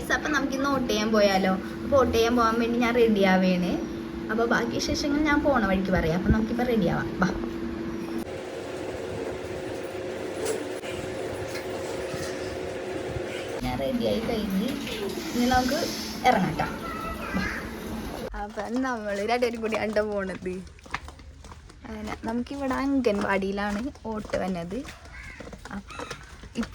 Guys, അപ്പം നമുക്കിന്ന് vote ചെയ്യാൻ പോയാലോ? വോട്ട് ചെയ്യാൻ പോകാൻ വേണ്ടി ഞാൻ റെഡി ആവേണ്. അപ്പോൾ ബാക്കി വിശേഷങ്ങൾ ഞാൻ പോണ വഴിക്ക് പറയാം. അപ്പം നമുക്കിപ്പോൾ റെഡി ആവാം. ബാ. ഞാൻ റെഡിയായി കഴിഞ്ഞ് ഇനി നമുക്ക് ഇറങ്ങാം. അപ്പം നമ്മൾ രണ്ടുപേരും കൂടി അണ്ട പോണത്. അങ്ങനെ നമുക്കിവിടെ അംഗൻവാടിയിലാണ് വോട്ട് വന്നത്.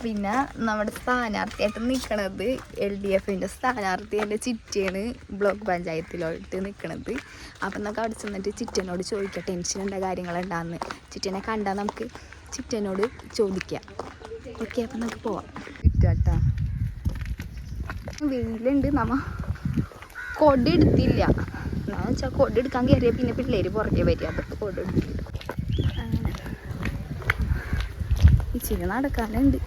പിന്നെ നമ്മുടെ സ്ഥാനാർത്ഥിയായിട്ട് നിൽക്കണത് LDF സ്ഥാനാർത്ഥി എൻ്റെ ചിറ്റയാണ് ബ്ലോക്ക് പഞ്ചായത്തിലോട്ട് നിൽക്കണത്. അപ്പം നമുക്ക് അവിടെ ചെന്നിട്ട് ചിറ്റനോട് ചോദിക്കാം ടെൻഷനുണ്ട കാര്യങ്ങളുണ്ടാന്ന്. ചിറ്റനെ കണ്ടാൽ നമുക്ക് ചിറ്റനോട് ചോദിക്കാം. ഓക്കെ, അപ്പം നമുക്ക് പോവാം. കിട്ടാട്ടാ വെയിലുണ്ട്. കൊടി എടുത്തില്ല. എന്നാന്ന് വെച്ചാൽ കൊടി എടുക്കാൻ കയറിയ പിന്നെ പിള്ളേർ പുറകെ വരിക. അതൊക്കെ കൊടി എടുത്തില്ല. അങ്ങനെ ഇച്ചിരി നടക്കാനുണ്ട്.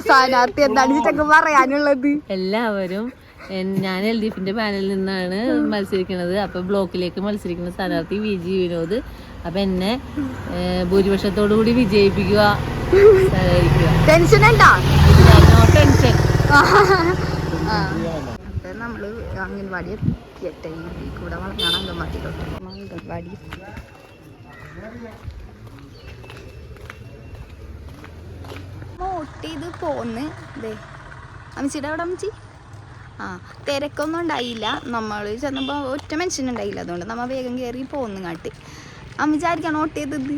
സ്ഥാനാർത്ഥി എന്താണ് ചിറ്റക്ക് പറയാനുള്ളത്? എല്ലാവരും ഞാൻ LDF പാനലിൽ നിന്നാണ് മത്സരിക്കുന്നത്. അപ്പൊ ബ്ലോക്കിലേക്ക് മത്സരിക്കുന്ന സ്ഥാനാർത്ഥി VG വിനോദ്. അപ്പൊ എന്നെ ഭൂരിപക്ഷത്തോടു കൂടി വിജയിപ്പിക്കുക. ടെൻഷൻ ഉണ്ടോ? No tension. അപ്പൊ നമ്മള് അംഗൻവാടി എത്തിയട്ടെ. കൂടെ വളർന്നാണ് അംഗൻവാടിയിലോട്ട്. അംഗൻവാടി വോട്ട് ചെയ്ത് പോന്ന്. അമ്മച്ചിയുടെ അവിടെ അമ്മച്ചി തിരക്കൊന്നും ഉണ്ടായില്ല. നമ്മൾ ചെന്നപ്പോൾ ഒറ്റ മനുഷ്യനുണ്ടായില്ല. അതുകൊണ്ട് നമ്മൾ വേഗം കയറി പോന്നുങ്ങാട്ട്. അമ്മച്ചായിരിക്കാണ് വോട്ട് ചെയ്തത്.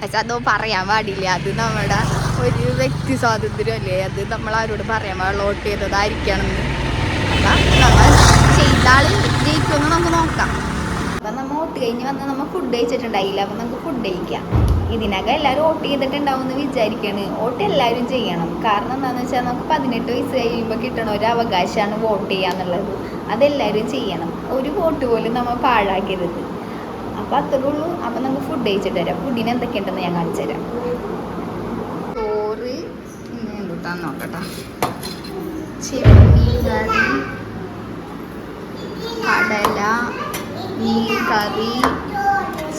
പക്ഷെ അതോ പറയാൻ പാടില്ല. അത് നമ്മുടെ ഒരു വ്യക്തി സ്വാതന്ത്ര്യം അല്ലേ. അത് നമ്മൾ ആരോട് പറയാൻ പാടില്ല വോട്ട് ചെയ്തതായിരിക്കണമെന്ന്. അപ്പം നമ്മൾ ചെയ്ത ആൾ ജയിക്കുമെന്ന് നമുക്ക് നോക്കാം. അപ്പം നമ്മൾ വോട്ട് കഴിഞ്ഞ് വന്ന് നമ്മൾ ഫുഡ് കഴിച്ചിട്ടുണ്ടായില്ല. അപ്പം നമുക്ക് ഫുഡ് കഴിക്കാം. ഇതിനകം എല്ലാവരും വോട്ട് ചെയ്തിട്ടുണ്ടാവും എന്ന് വിചാരിക്കുകയാണ്. വോട്ട് എല്ലാവരും ചെയ്യണം. കാരണം എന്താണെന്ന് വെച്ചാൽ നമുക്ക് 18 വയസ്സ് കഴിയുമ്പോൾ കിട്ടണ ഒരു അവകാശമാണ് വോട്ട് ചെയ്യാന്നുള്ളത്. അതെല്ലാവരും ചെയ്യണം. ഒരു വോട്ട് പോലും നമ്മൾ പാഴാക്കരുത്. അപ്പം അത്രേ ഉള്ളൂ. അപ്പം നമുക്ക് ഫുഡ് കഴിച്ചിട്ട് തരാം. ഫുഡിന് എന്തൊക്കെയുണ്ടെന്ന് ഞാൻ കാണിച്ചു തരാം. ചോറ് എന്തുട്ടാന്ന് നോക്കട്ടെ. ചെമ്മീൻ കറി, കടല, മീൻ കറി,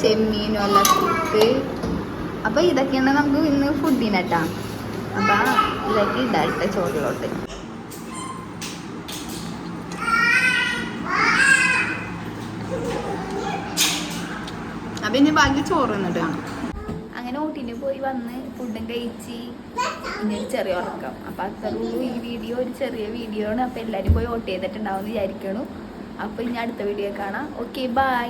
ചെമ്മീൻ ഉലത്ത്. അപ്പോൾ ഇതൊക്കെയാണ് നമുക്ക് ഇന്ന് ഫുഡിനട്ടാ. അപ്പം ഇതൊക്കെ ഇടാട്ടെ ചോറിലോട്ട്. അപ്പം ഇനി ബാക്കി ചോറ് എന്നിട്ട് കാണാം. അങ്ങനെ ഊട്ടിന് പോയി വന്ന് ഫുഡും കഴിച്ച് ഇനി ഒരു ചെറിയ ഉറക്കം. അപ്പം അത്രയുള്ളൂ ഈ വീഡിയോ. ഒരു ചെറിയ വീഡിയോ ആണ്. അപ്പം എല്ലാവരും പോയി വോട്ട് ചെയ്തിട്ടുണ്ടാവും എന്ന് വിചാരിക്കണു. അപ്പോൾ ഇനി അടുത്ത വീഡിയോ കാണാം. Okay, by.